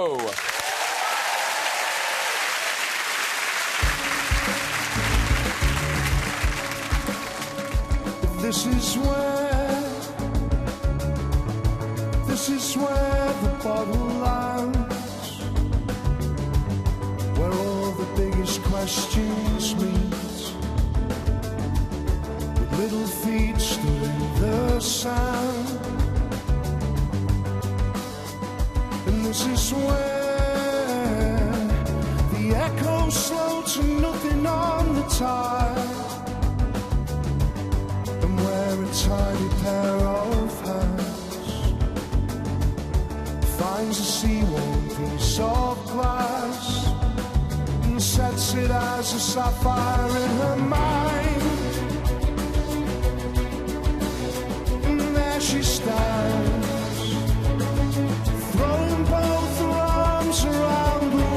This is where the bottle lands, where all the biggest questions meet, with little feet stood in the sand. And this is where the echoes slow to nothing on the tide, and where a tiny pair of hands finds a sea-worn piece of glass and sets it as a sapphire in her mind. And there she stands, throwing both her arms around the world.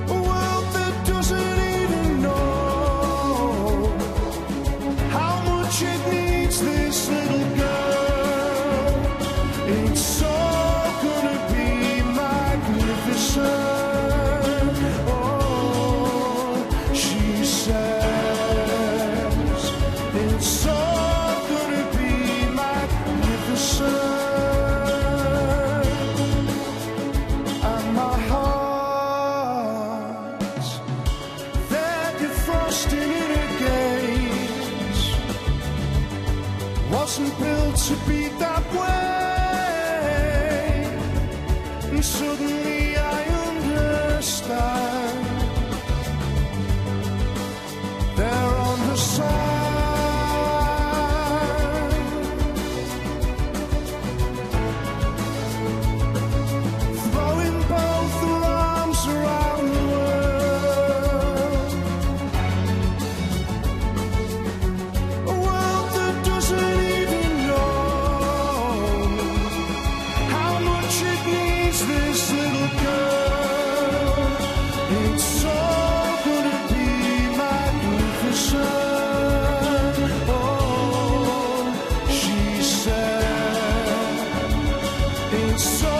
A world that doesn't even know how much it needs this little girl. It's all gonna be magnificent. Oh, she says it's all gonna be magnificent. And my heart, that defrosting in her gaze, wasn't built to be that way. And suddenly I understand. They're on the side, throwing both their arms around the world. A world that doesn't even know how much it needs this little girl. It's all gonna be magnificent. Oh, she said it's all